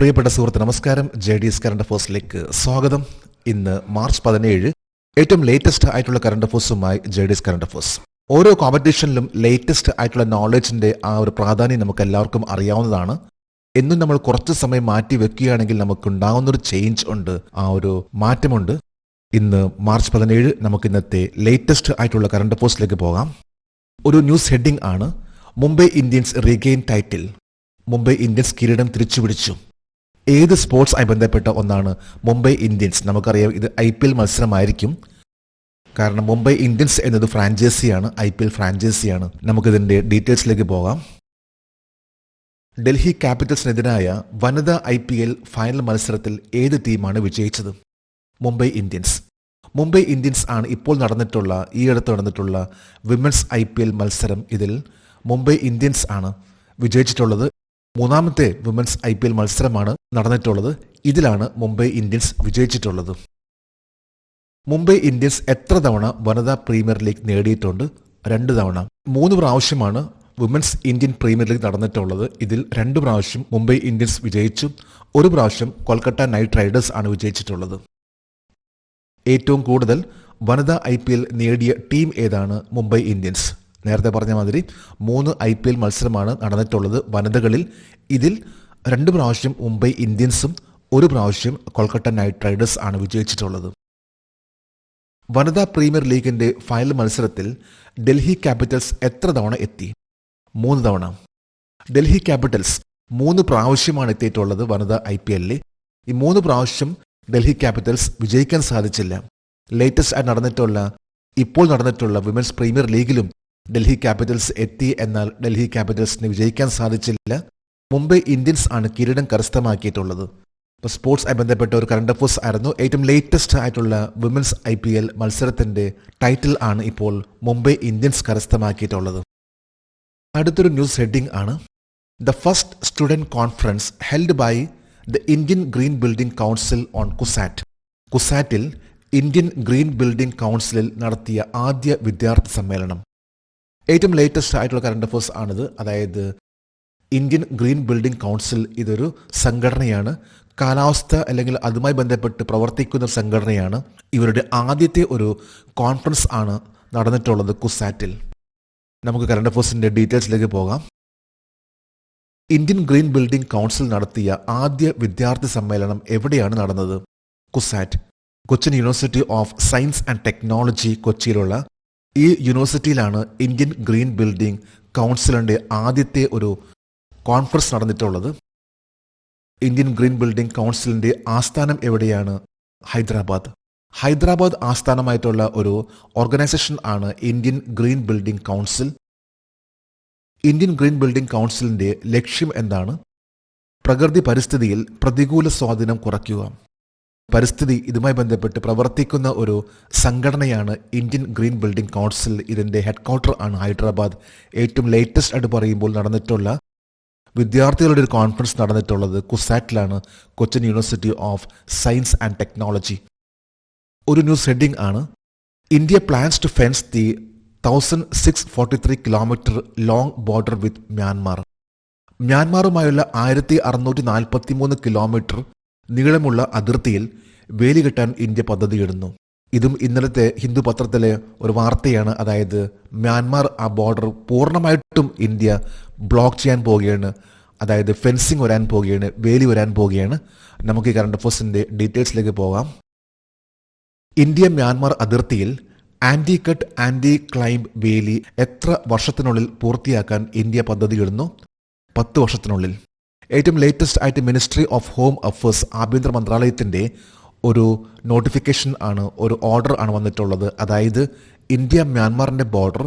പ്രിയപ്പെട്ട സുഹൃത്ത് നമസ്കാരം. JD's കറണ്ട് അഫേഴ്സിലേക്ക് സ്വാഗതം. ഇന്ന് മാർച്ച് 17 ഏറ്റവും ലേറ്റസ്റ്റ് ആയിട്ടുള്ള കറണ്ട് അഫേഴ്സുമായി JD's കറണ്ട് അഫേഴ്സ്. ഓരോ കോമ്പറ്റീഷനിലും ലേറ്റസ്റ്റ് ആയിട്ടുള്ള നോളജിന്റെ ആ ഒരു പ്രാധാന്യം നമുക്ക് എല്ലാവർക്കും അറിയാവുന്നതാണ്. എന്നും നമ്മൾ കുറച്ച് സമയം മാറ്റി വെക്കുകയാണെങ്കിൽ നമുക്കുണ്ടാകുന്നൊരു ചേഞ്ച് ഉണ്ട്, ആ ഒരു മാറ്റമുണ്ട്. ഇന്ന് മാർച്ച് 17 നമുക്ക് ഇന്നത്തെ ലേറ്റസ്റ്റ് ആയിട്ടുള്ള കറണ്ട് അഫേഴ്സിലേക്ക് പോകാം. ഒരു ന്യൂസ് ഹെഡിംഗ് ആണ്, Mumbai Indians regain title. Mumbai Indians കിരീടം തിരിച്ചുപിടിച്ചു. ഏത് സ്പോർട്സുമായി ബന്ധപ്പെട്ട ഒന്നാണ് മുംബൈ ഇന്ത്യൻസ്? നമുക്കറിയാം ഇത് IPL മത്സരമായിരിക്കും. കാരണം മുംബൈ ഇന്ത്യൻസ് എന്നത് ഫ്രാഞ്ചൈസിയാണ്, IPL ഫ്രാഞ്ചൈസിയാണ്. നമുക്കിതിൻ്റെ ഡീറ്റെയിൽസിലേക്ക് പോകാം. ഡൽഹി ക്യാപിറ്റൽസിനെതിരായ വനിതാ IPL ഫൈനൽ മത്സരത്തിൽ ഏത് ടീമാണ് വിജയിച്ചത്? മുംബൈ ഇന്ത്യൻസ്. മുംബൈ ഇന്ത്യൻസ് ആണ് ഇപ്പോൾ ഈയടുത്ത് നടന്നിട്ടുള്ള വിമൻസ് IPL മത്സരം. ഇതിൽ മുംബൈ ഇന്ത്യൻസ് ആണ് വിജയിച്ചിട്ടുള്ളത്. മൂന്നാമത്തെ വിമൻസ് IPL മത്സരമാണ് നടന്നിട്ടുള്ളത്. ഇതിലാണ് മുംബൈ ഇന്ത്യൻസ് വിജയിച്ചിട്ടുള്ളത്. മുംബൈ ഇന്ത്യൻസ് എത്ര തവണ വനിതാ പ്രീമിയർ ലീഗ് നേടിയിട്ടുണ്ട്? 2 തവണ. 3 പ്രാവശ്യമാണ് വിമൻസ് ഇന്ത്യൻ പ്രീമിയർ ലീഗ് നടന്നിട്ടുള്ളത്. ഇതിൽ 2 പ്രാവശ്യം മുംബൈ ഇന്ത്യൻസ് വിജയിച്ചു. 1 പ്രാവശ്യം കൊൽക്കത്ത നൈറ്റ് റൈഡേഴ്സ് ആണ് വിജയിച്ചിട്ടുള്ളത്. ഏറ്റവും കൂടുതൽ വനിതാ IPL നേടിയ ടീം ഏതാണ്? മുംബൈ ഇന്ത്യൻസ്. നേരത്തെ പറഞ്ഞ മാതിരി 3 IPL മത്സരമാണ് നടന്നിട്ടുള്ളത് വനിതകളിൽ. ഇതിൽ 2 പ്രാവശ്യം മുംബൈ ഇന്ത്യൻസും 1 പ്രാവശ്യം കൊൽക്കത്ത നൈറ്റ് റൈഡേഴ്സ് ആണ് വിജയിച്ചിട്ടുള്ളത്. വനിതാ പ്രീമിയർ ലീഗിന്റെ ഫൈനൽ മത്സരത്തിൽ ഡൽഹി ക്യാപിറ്റൽസ് എത്ര തവണ എത്തി? 3 തവണ. ഡൽഹി ക്യാപിറ്റൽസ് 3 പ്രാവശ്യമാണ് എത്തിയിട്ടുള്ളത് വനിതാ IPL. ഈ 3 പ്രാവശ്യം ഡൽഹി ക്യാപിറ്റൽസ് വിജയിക്കാൻ സാധിച്ചില്ല. ലേറ്റസ്റ്റ് ആയി ഇപ്പോൾ നടന്നിട്ടുള്ള വിമൻസ് പ്രീമിയർ ലീഗിലും ഡൽഹി ക്യാപിറ്റൽസ് എത്തി, എന്നാൽ ഡൽഹി ക്യാപിറ്റൽസിന് വിജയിക്കാൻ സാധിച്ചില്ല. മുംബൈ ഇന്ത്യൻസ് ആണ് കിരീടം കരസ്ഥമാക്കിയിട്ടുള്ളത്. ഇപ്പോൾ സ്പോർട്സുമായി ബന്ധപ്പെട്ട ഒരു കറണ്ട് അഫേഴ്സ് ആയിരുന്നു. ഏറ്റവും ലേറ്റസ്റ്റ് ആയിട്ടുള്ള വിമൻസ് IPL മത്സരത്തിന്റെ ടൈറ്റിൽ ആണ് ഇപ്പോൾ മുംബൈ ഇന്ത്യൻസ് കരസ്ഥമാക്കിയിട്ടുള്ളത്. അടുത്തൊരു ന്യൂസ് ഹെഡിംഗ് ആണ്, the first student conference held by the Indian green building council on CUSAT. കുസാറ്റിൽ ഇന്ത്യൻ ഗ്രീൻ ബിൽഡിംഗ് കൗൺസിലിൽ നടത്തിയ ആദ്യ വിദ്യാർത്ഥി സമ്മേളനം. ഏറ്റവും ലേറ്റസ്റ്റ് ആയിട്ടുള്ള കറണ്ട് അഫേഴ്സ് ആണിത്. അതായത് ഇന്ത്യൻ ഗ്രീൻ ബിൽഡിംഗ് കൗൺസിൽ ഇതൊരു സംഘടനയാണ്, കാലാവസ്ഥ അല്ലെങ്കിൽ അതുമായി ബന്ധപ്പെട്ട് പ്രവർത്തിക്കുന്ന സംഘടനയാണ്. ഇവരുടെ ആദ്യത്തെ ഒരു കോൺഫറൻസ് ആണ് നടന്നിട്ടുള്ളത് കുസാറ്റിൽ. നമുക്ക് കറണ്ട് അഫേഴ്സിന്റെ ഡീറ്റെയിൽസിലേക്ക് പോകാം. ഇന്ത്യൻ ഗ്രീൻ ബിൽഡിംഗ് കൗൺസിൽ നടത്തിയ ആദ്യ വിദ്യാർത്ഥി സമ്മേളനം എവിടെയാണ് നടന്നത്? CUSAT. Cochin university of science and technology കൊച്ചിയിലുള്ള ഈ യൂണിവേഴ്സിറ്റിയിലാണ് ഇന്ത്യൻ ഗ്രീൻ ബിൽഡിംഗ് കൗൺസിലിന്റെ ആദ്യത്തെ ഒരു കോൺഫറൻസ് നടന്നിട്ടുള്ളത്. ഇന്ത്യൻ ഗ്രീൻ ബിൽഡിംഗ് കൗൺസിലിന്റെ ആസ്ഥാനം എവിടെയാണ്? ഹൈദരാബാദ്. ഹൈദരാബാദ് ആസ്ഥാനമായിട്ടുള്ള ഒരു ഓർഗനൈസേഷൻ ആണ് Indian green building council. Indian green building കൗൺസിലിന്റെ ലക്ഷ്യം എന്താണ്? പ്രകൃതി പരിസ്ഥിതിയിൽ പ്രതികൂല സ്വാധീനം കുറയ്ക്കുക. പരിസ്ഥിതി ഇതുമായി ബന്ധപ്പെട്ട് പ്രവർത്തിക്കുന്ന ഒരു സംഘടനയാണ് ഇന്ത്യൻ ഗ്രീൻ ബിൽഡിംഗ് കൗൺസിൽ. ഇതിന്റെ ഹെഡ്ക്വാർട്ടർ ആണ് ഹൈദരാബാദ്. ഏറ്റവും ലേറ്റസ്റ്റ് ആയിട്ട് പറയുമ്പോൾ നടന്നിട്ടുള്ള വിദ്യാർത്ഥികളുടെ ഒരു കോൺഫറൻസ് നടന്നിട്ടുള്ളത് കുസാറ്റിലാണ്, Cochin university of science and technology. ഒരു ന്യൂസ് ഹെഡിംഗ് ആണ്, India plans to fence the 1643 kilometre long border with Myanmar. മ്യാൻമാറുമായുള്ള 1643 കിലോമീറ്റർ നീളമുള്ള അതിർത്തിയിൽ വേലി കെട്ടാൻ ഇന്ത്യ പദ്ധതിയിടുന്നു. ഇതും ഇന്നലത്തെ ഹിന്ദു പത്രത്തിലെ ഒരു വാർത്തയാണ്. അതായത് മ്യാൻമാർ ആ ബോർഡർ പൂർണ്ണമായിട്ടും ഇന്ത്യ ബ്ലോക്ക് ചെയ്യാൻ പോവുകയാണ്. അതായത് ഫെൻസിങ് വരാൻ പോവുകയാണ്, വേലി വരാൻ പോവുകയാണ്. നമുക്ക് ഈ കറണ്ട് അഫേഴ്സിന്റെ ഡീറ്റെയിൽസിലേക്ക് പോകാം. ഇന്ത്യ മ്യാൻമാർ അതിർത്തിയിൽ ആന്റി കട്ട് ആന്റി ക്ലൈംബ് വേലി എത്ര വർഷത്തിനുള്ളിൽ പൂർത്തിയാക്കാൻ ഇന്ത്യ പദ്ധതിയിടുന്നു? 10 വർഷത്തിനുള്ളിൽ. ഏറ്റവും ലേറ്റസ്റ്റ് ആയിട്ട് മിനിസ്ട്രി ഓഫ് ഹോം അഫേഴ്സ്, ആഭ്യന്തര മന്ത്രാലയത്തിന്റെ ഒരു നോട്ടിഫിക്കേഷൻ ആണ്, ഒരു ഓർഡർ ആണ് വന്നിട്ടുള്ളത്. അതായത് ഇന്ത്യ മ്യാൻമാറിന്റെ ബോർഡർ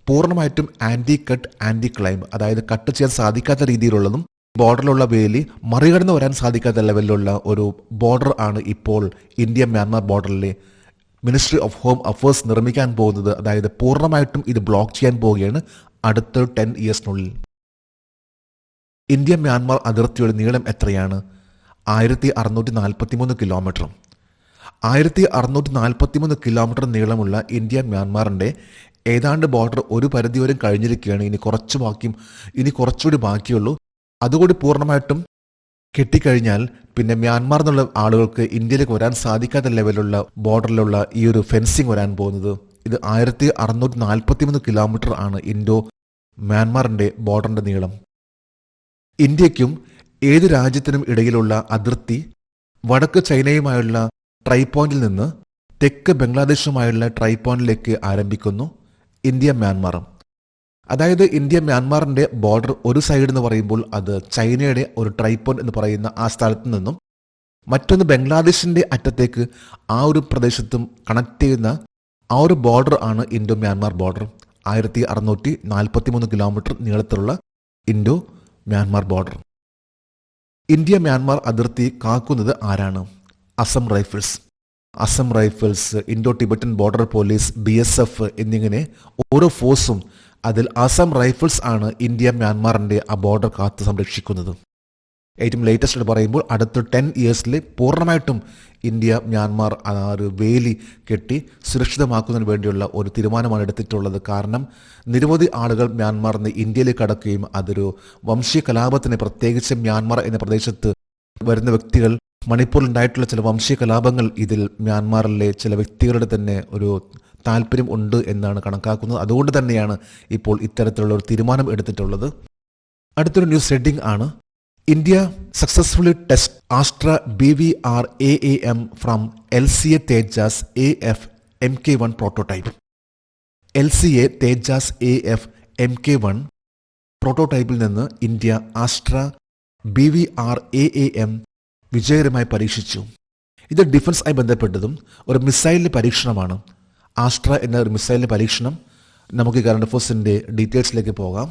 പൂർണ്ണമായിട്ടും ആന്റി കട്ട് ആന്റി ക്ലൈംബ്, അതായത് കട്ട് ചെയ്യാൻ സാധിക്കാത്ത രീതിയിലുള്ളതും ബോർഡറിലുള്ള വേലി മറികടന്ന് വരാൻ സാധിക്കാത്ത ലെവലിലുള്ള ഒരു ബോർഡർ ആണ് ഇപ്പോൾ ഇന്ത്യ മ്യാൻമാർ ബോർഡറിലെ മിനിസ്ട്രി ഓഫ് ഹോം അഫേഴ്സ് നിർമ്മിക്കാൻ പോകുന്നത്. അതായത് പൂർണ്ണമായിട്ടും ഇത് ബ്ലോക്ക് ചെയ്യാൻ പോവുകയാണ് അടുത്ത 10 ഇയേഴ്സിനുള്ളിൽ. ഇന്ത്യ മ്യാൻമാർ അതിർത്തിയുടെ നീളം എത്രയാണ്? 1643 കിലോമീറ്റർ. 1643 കിലോമീറ്റർ നീളമുള്ള ഇന്ത്യ മ്യാൻമാറിന്റെ ഏതാണ്ട് ബോർഡർ ഒരു പരിധിവരെ കഴിഞ്ഞിരിക്കുകയാണ്. ഇനി കുറച്ചുകൂടി ബാക്കിയുള്ളൂ. അതുകൂടി പൂർണ്ണമായിട്ടും കെട്ടിക്കഴിഞ്ഞാൽ പിന്നെ മ്യാൻമാർ എന്നുള്ള ആളുകൾക്ക് ഇന്ത്യയിലേക്ക് വരാൻ സാധിക്കാത്ത ലെവലുള്ള ബോർഡറിലുള്ള ഈ ഒരു ഫെൻസിങ് വരാൻ പോകുന്നത്. ഇത് 1643 കിലോമീറ്റർ ആണ് ഇൻഡോ മ്യാൻമാറിന്റെ ബോർഡറിന്റെ നീളം. ഇന്ത്യക്കും ഏത് രാജ്യത്തിനും ഇടയിലുള്ള അതിർത്തി വടക്ക് ചൈനയുമായുള്ള ട്രൈ പോയിന്റിൽ നിന്ന് തെക്ക് ബംഗ്ലാദേശുമായുള്ള ട്രൈ പോയിന്റിലേക്ക് ആരംഭിക്കുന്നു. ഇന്ത്യ മ്യാൻമാറും, അതായത് ഇന്ത്യ മ്യാൻമാറിന്റെ ബോർഡർ ഒരു സൈഡ് എന്ന് പറയുമ്പോൾ അത് ചൈനയുടെ ഒരു ട്രൈ പോയിന്റ് എന്ന് പറയുന്ന ആ സ്ഥലത്ത് നിന്നും മറ്റൊന്ന് ബംഗ്ലാദേശിന്റെ അറ്റത്തേക്ക് ആ ഒരു പ്രദേശത്തും കണക്ട് ചെയ്യുന്ന ആ ഒരു ബോർഡർ ആണ് ഇൻഡോ മ്യാൻമാർ ബോർഡർ. 1643 കിലോമീറ്റർ നീളത്തിലുള്ള Indo Myanmar border. India Myanmar അതിർത്തി കാക്കുന്നത് ആരാണ്? Assam rifles. Assam rifles, Indo Tibetan border police, BSF എന്നിങ്ങനെ ഓരോ ഫോഴ്സും, അതിൽ അസം റൈഫിൾസ് ആണ് ഇന്ത്യ മ്യാൻമാറിന്റെ ആ ബോർഡർ കാത്ത് സംരക്ഷിക്കുന്നത്. ഏറ്റവും ലേറ്റസ്റ്റ് പറയുമ്പോൾ അടുത്ത 10 ഇയേഴ്സിൽ പൂർണ്ണമായിട്ടും ഇന്ത്യ മ്യാൻമാർ ആ ഒരു വേലി കെട്ടി സുരക്ഷിതമാക്കുന്നതിന് വേണ്ടിയുള്ള ഒരു തീരുമാനമാണ് എടുത്തിട്ടുള്ളത്. കാരണം നിരവധി ആളുകൾ മ്യാൻമാറിൽ നിന്ന് ഇന്ത്യയിലേക്ക് കടക്കുകയും അതൊരു വംശീയ കലാപത്തിന്, പ്രത്യേകിച്ച് മ്യാൻമാർ എന്ന പ്രദേശത്ത് വരുന്ന വ്യക്തികൾ, മണിപ്പൂരിൽ ഉണ്ടായിട്ടുള്ള ചില വംശീയ കലാപങ്ങൾ ഇതിൽ മ്യാൻമാറിലെ ചില വ്യക്തികളുടെ തന്നെ ഒരു താല്പര്യം ഉണ്ട് എന്നാണ് കണക്കാക്കുന്നത്. അതുകൊണ്ട് തന്നെയാണ് ഇപ്പോൾ ഇത്തരത്തിലുള്ള ഒരു തീരുമാനം എടുത്തിട്ടുള്ളത്. അടുത്തൊരു ന്യൂസ് ഹെഡിംഗ് ആണ്: India successfully test Astra BVR AAM from LCA Tejas AF Mk1 prototype. LCA Tejas AF Mk1 പ്രോട്ടോടൈപ്പിൽ നിന്ന് ഇന്ത്യ ആസ്ട്ര BVR AAM വിജയകരമായി പരീക്ഷിച്ചു. ഇത് ഡിഫൻസായി ബന്ധപ്പെട്ടതും ഒരു മിസൈലിന്റെ പരീക്ഷണമാണ്. ആസ്ട്ര എന്ന ഒരു മിസൈലിന്റെ പരീക്ഷണം. നമുക്ക് കറണ്ട് അഫയേഴ്സിന്റെ ഡീറ്റെയിൽസിലേക്ക് പോകാം.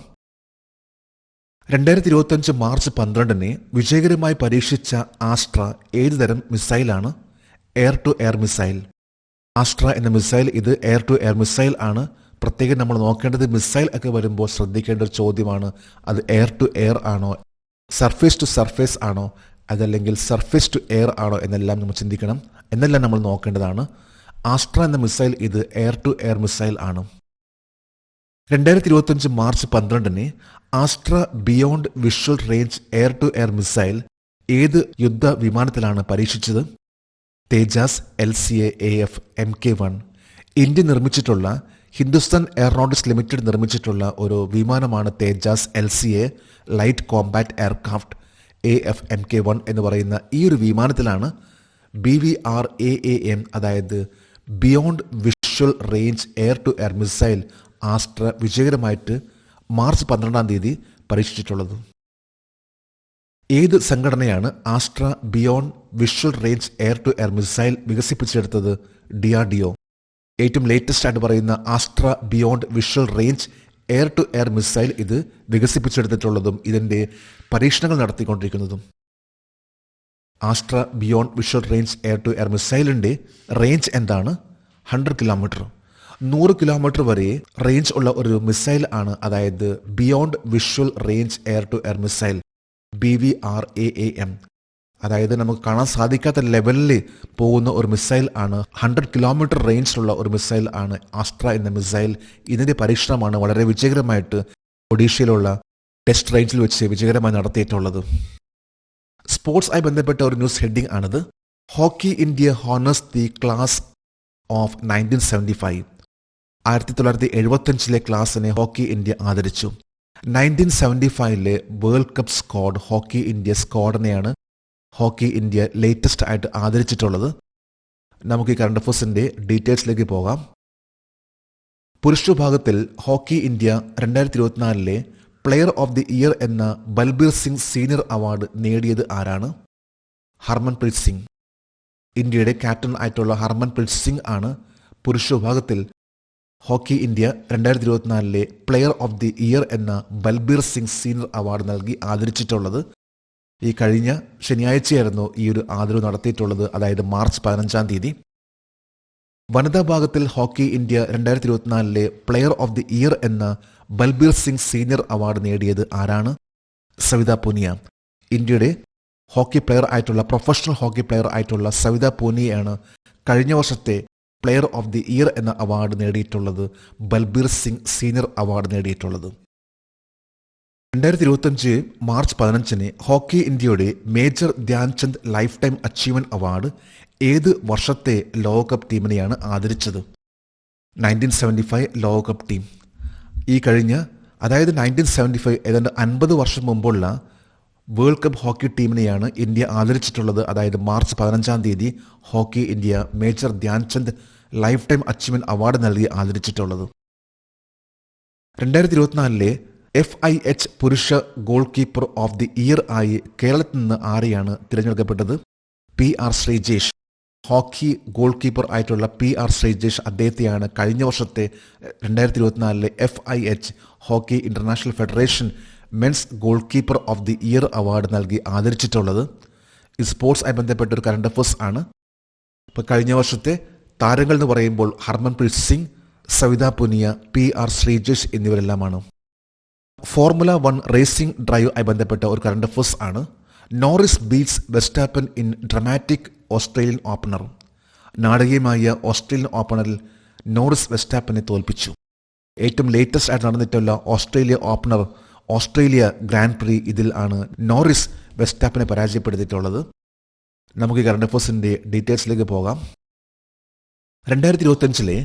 2025 മാർച്ച് 12 വിജയകരമായി പരീക്ഷിച്ച ആസ്ട്ര ഏത് തരം മിസൈലാണ്? Air to air missile. Astra എന്ന മിസൈൽ ഇത് എയർ ടു എയർ മിസൈൽ ആണ്. പ്രത്യേകം നമ്മൾ നോക്കേണ്ടത് മിസൈൽ ഒക്കെ വരുമ്പോൾ ശ്രദ്ധിക്കേണ്ട ഒരു ചോദ്യമാണ്, അത് എയർ ടു എയർ ആണോ, സർഫേസ് ടു സർഫേസ് ആണോ, അതല്ലെങ്കിൽ സർഫേസ് ടു എയർ ആണോ എന്നെല്ലാം നമ്മൾ ചിന്തിക്കണം, എന്നെല്ലാം നമ്മൾ നോക്കേണ്ടതാണ്. ആസ്ട്ര എന്ന മിസൈൽ ഇത് എയർ ടു എയർ മിസൈൽ ആണ്. 2025 March 12 Astra beyond visual range air to air missile ഏത് യുദ്ധ വിമാനത്തിലാണ് പരീക്ഷിച്ചത്? Tejas LCA AF Mk1. India നിർമ്മിച്ചിട്ടുള്ള, ഹിന്ദുസ്ഥാൻ എയറോനോട്ടിക്സ് ലിമിറ്റഡ് നിർമ്മിച്ചിട്ടുള്ള ഒരു വിമാനമാണ് Tejas LCA light combat aircraft AF Mk1 എന്ന് പറയുന്ന ഈ ഒരു വിമാനത്തിലാണ് BVR AAM, അതായത് beyond visual range air to air missile Astra വിജയകരമായിട്ട് മാർച്ച് 12 പരീക്ഷിച്ചിട്ടുള്ളത്. ഏത് സംഘടനയാണ് Astra beyond visual range air to air missile വികസിപ്പിച്ചെടുത്തത്? DRDO. ഏറ്റവും ലേറ്റസ്റ്റ് ആയിട്ട് പറയുന്ന Astra beyond visual range air to air missile ഇത് വികസിപ്പിച്ചെടുത്തിട്ടുള്ളതും ഇതിൻ്റെ പരീക്ഷണങ്ങൾ നടത്തിക്കൊണ്ടിരിക്കുന്നതും. Astra beyond visual range air to air മിസൈലിൻ്റെ റേഞ്ച് എന്താണ്? 100 കിലോമീറ്റർ. 100 കിലോമീറ്റർ വരെ റേഞ്ച് ഉള്ള ഒരു മിസൈൽ ആണ്, അതായത് beyond visual range air to air missile BVR AAM. അതായത് നമുക്ക് കാണാൻ സാധിക്കാത്ത ലെവലിൽ പോകുന്ന ഒരു മിസൈൽ ആണ്. 100 കിലോമീറ്റർ റേഞ്ചിലുള്ള ഒരു മിസൈൽ ആണ് ആസ്ട്ര എന്ന മിസൈൽ. ഇതിൻ്റെ പരീക്ഷണമാണ് വളരെ വിജയകരമായിട്ട് ഒഡീഷയിലുള്ള ടെസ്റ്റ് റേഞ്ചിൽ വെച്ച് വിജയകരമായി നടത്തിയിട്ടുള്ളത്. സ്പോർട്സ് ആയി ബന്ധപ്പെട്ട ഒരു ന്യൂസ് ഹെഡിംഗ് ആണിത്: hockey India honours the class of 1975. 1975 ക്ലാസിനെ ഹോക്കി ഇന്ത്യ ആദരിച്ചു. 1975 world cup squad hockey India സ്ക്വാഡിനെയാണ് ഹോക്കി ഇന്ത്യ ലേറ്റസ്റ്റ് ആയിട്ട് ആദരിച്ചിട്ടുള്ളത്. നമുക്ക് ഈ കറണ്ട് അഫയേഴ്സിന്റെ ഡീറ്റെയിൽസിലേക്ക് പോകാം. പുരുഷ വിഭാഗത്തിൽ hockey India 2024 player of the year എന്ന ബൽബീർ സിംഗ് സീനിയർ അവാർഡ് നേടിയത് ആരാണ്? ഹർമൻപ്രീത് സിംഗ്. ഇന്ത്യയുടെ ക്യാപ്റ്റൻ ആയിട്ടുള്ള ഹർമൻപ്രീത് സിംഗ് ആണ് പുരുഷ വിഭാഗത്തിൽ hockey India 2024 player of the year എന്ന ബൽബീർ സിംഗ് സീനിയർ അവാർഡ് നൽകി ആദരിച്ചിട്ടുള്ളത്. ഈ കഴിഞ്ഞ ശനിയാഴ്ചയായിരുന്നു ഈ ഒരു ആദരവ് നടത്തിയിട്ടുള്ളത്, അതായത് മാർച്ച് 15. വനിതാ ഭാഗത്തിൽ hockey India 2024 player of the year എന്ന ബൽബീർ സിംഗ് സീനിയർ അവാർഡ് നേടിയത് ആരാണ്? സവിത പൂനിയ. ഇന്ത്യയുടെ ഹോക്കി പ്ലെയർ ആയിട്ടുള്ള, പ്രൊഫഷണൽ ഹോക്കി പ്ലെയർ ആയിട്ടുള്ള സവിത പൂനിയയാണ് കഴിഞ്ഞ വർഷത്തെ പ്ലെയർ ഓഫ് ദി ഇയർ എന്ന അവാർഡ് നേടിയിട്ടുള്ളത്, ബൽബീർ സിംഗ് സീനിയർ അവാർഡ് നേടിയിട്ടുള്ളത്. 2025 മാർച്ച് 15 ഹോക്കി ഇന്ത്യയുടെ major Dhyan Chand life time achievement award ഏത് വർഷത്തെ ലോകകപ്പ് ടീമിനെയാണ് ആദരിച്ചത്? 1975 ലോകകപ്പ് ടീം. ഈ കഴിഞ്ഞ അതായത് 1975 ഏതാണ്ട് 50 വർഷം മുമ്പുള്ള വേൾഡ് കപ്പ് ഹോക്കി ടീമിനെയാണ് ഇന്ത്യ ആദരിച്ചിട്ടുള്ളത്. അതായത് March 15 hockey India major Dhyan Chand life time achievement award നൽകി ആദരിച്ചിട്ടുള്ളത്. 2024 FIH പുരുഷ goal keeper of the year ആയി കേരളത്തിൽ നിന്ന് ആരെയാണ് തിരഞ്ഞെടുക്കപ്പെട്ടത്? PR Sreejesh. Hockey goal keeper ആയിട്ടുള്ള PR ശ്രീജേഷ് അദ്ദേഹത്തെയാണ് കഴിഞ്ഞ വർഷത്തെ 2024 FIH hockey international federation men's goal keeper of the year award നൽകി ആദരിച്ചിട്ടുള്ളത്. ഈ സ്പോർട്സുമായി ബന്ധപ്പെട്ട ഒരു കറണ്ട് അഫയേഴ്സ് ആണ്. ഇപ്പോൾ കഴിഞ്ഞ വർഷത്തെ താരങ്ങൾ എന്ന് പറയുമ്പോൾ ഹർമൻപ്രീത് സിംഗ്, സവിത പുനിയ, PR ശ്രീജേഷ് എന്നിവരെല്ലാമാണ്. ഫോർമുല 1 റേസിംഗ് ഡ്രൈവ് ആയി ബന്ധപ്പെട്ട ഒരു കറണ്ട് അഫയേഴ്സ് ആണ്. Norris beats Verstappen in dramatic Australian opener. നാടകീയമായ ഓസ്ട്രേലിയൻ ഓപ്പണറിൽ നോറിസ് വെസ്റ്റാപ്പനെ തോൽപ്പിച്ചു. ഏറ്റവും ലേറ്റസ്റ്റ് ആയിട്ട് നടന്നിട്ടുള്ള Australia opener Australia grand prix ഇതിൽ ആണ് നോറിസ് വെസ്റ്റാപ്പനെ പരാജയപ്പെടുത്തിയിട്ടുള്ളത്. നമുക്ക് ഈ കറണ്ട് അഫയേഴ്സിന്റെ ഡീറ്റെയിൽസിലേക്ക് പോകാം. 2025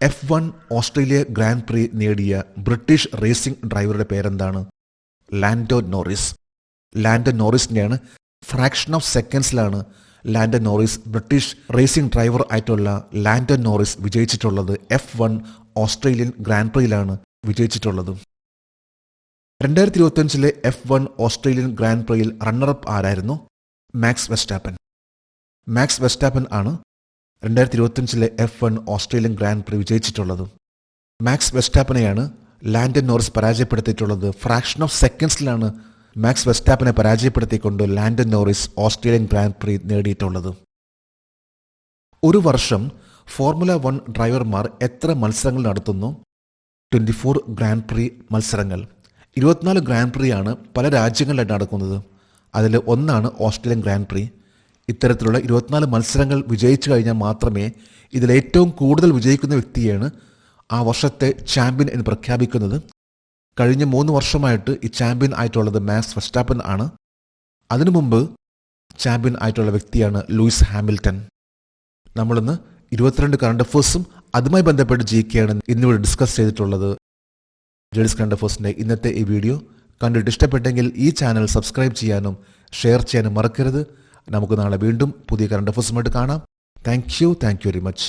F1 ഓസ്ട്രേലിയ ഗ്രാൻഡ് പ്രീ നേടിയ ബ്രിട്ടീഷ് റേസിംഗ് ഡ്രൈവറുടെ പേരെന്താണ്? Lando Norris. ലാൻഡോ നോറിസിനെയാണ് ഫ്രാക്ഷൻ ഓഫ് സെക്കൻഡ്സിലാണ് Lando Norris British racing driver ആയിട്ടുള്ള ലാൻഡോ നോറിസ് വിജയിച്ചിട്ടുള്ളത്. F1 ഓസ്ട്രേലിയൻ ഗ്രാൻഡ് പ്രീയിലാണ് വിജയിച്ചിട്ടുള്ളത്. 2025 F1 ഓസ്ട്രേലിയൻ ഗ്രാൻഡ് പ്രീയിൽ റണ്ണറപ്പ് ആരായിരുന്നു? Max Verstappen. മാക്സ് വെസ്റ്റാപ്പൻ ആണ് 2025 F1 ഓസ്ട്രേലിയൻ ഗ്രാൻഡ് പ്രീ വിജയിച്ചിട്ടുള്ളത്. മാക്സ് വെസ്റ്റാപ്പനെയാണ് ലാൻഡൻ നോറിസ് പരാജയപ്പെടുത്തിയിട്ടുള്ളത്. ഫ്രാക്ഷൻ ഓഫ് സെക്കൻഡ്സിലാണ് മാക്സ് വെസ്റ്റാപ്പനെ പരാജയപ്പെടുത്തിക്കൊണ്ട് Landon Norris Australian grand prix നേടിയിട്ടുള്ളത്. ഒരു വർഷം ഫോർമുല 1 ഡ്രൈവർമാർ എത്ര മത്സരങ്ങൾ നടത്തുന്നു? 24 ഗ്രാൻഡ് പ്രീ മത്സരങ്ങൾ. 24 ഗ്രാൻഡ് പ്രീ ആണ് പല രാജ്യങ്ങളിലായിട്ട് നടക്കുന്നത്. അതിൽ ഒന്നാണ് ഓസ്ട്രേലിയൻ ഗ്രാൻഡ് പ്രീ. ഇത്തരത്തിലുള്ള 24 മത്സരങ്ങൾ വിജയിച്ചു കഴിഞ്ഞാൽ മാത്രമേ ഇതിലേറ്റവും കൂടുതൽ വിജയിക്കുന്ന വ്യക്തിയാണ് ആ വർഷത്തെ ചാമ്പ്യൻ എന്ന് പ്രഖ്യാപിക്കുന്നത്. കഴിഞ്ഞ 3 വർഷമായിട്ട് ഈ ചാമ്പ്യൻ ആയിട്ടുള്ളത് മാക്സ് വെസ്റ്റാപ്പൻ ആണ്. അതിനു മുമ്പ് ചാമ്പ്യൻ ആയിട്ടുള്ള വ്യക്തിയാണ് ലൂയിസ് ഹാമിൽട്ടൺ. നമ്മളിന്ന് 22 കറണ്ട് അഫയേഴ്സും അതുമായി ബന്ധപ്പെട്ട് GK-യാണ് ഇന്നിവിടെ ഡിസ്കസ് ചെയ്തിട്ടുള്ളത്. ജേഡീസ് കറണ്ട് അഫയേഴ്സിൻ്റെ ഇന്നത്തെ ഈ വീഡിയോ കണ്ടിട്ട് ഇഷ്ടപ്പെട്ടെങ്കിൽ ഈ ചാനൽ സബ്സ്ക്രൈബ് ചെയ്യാനും ഷെയർ ചെയ്യാനും മറക്കരുത്. നമുക്ക് നാളെ വീണ്ടും പുതിയ കറണ്ട് അഫയേഴ്സുമായിട്ട് കാണാം. Thank you very much.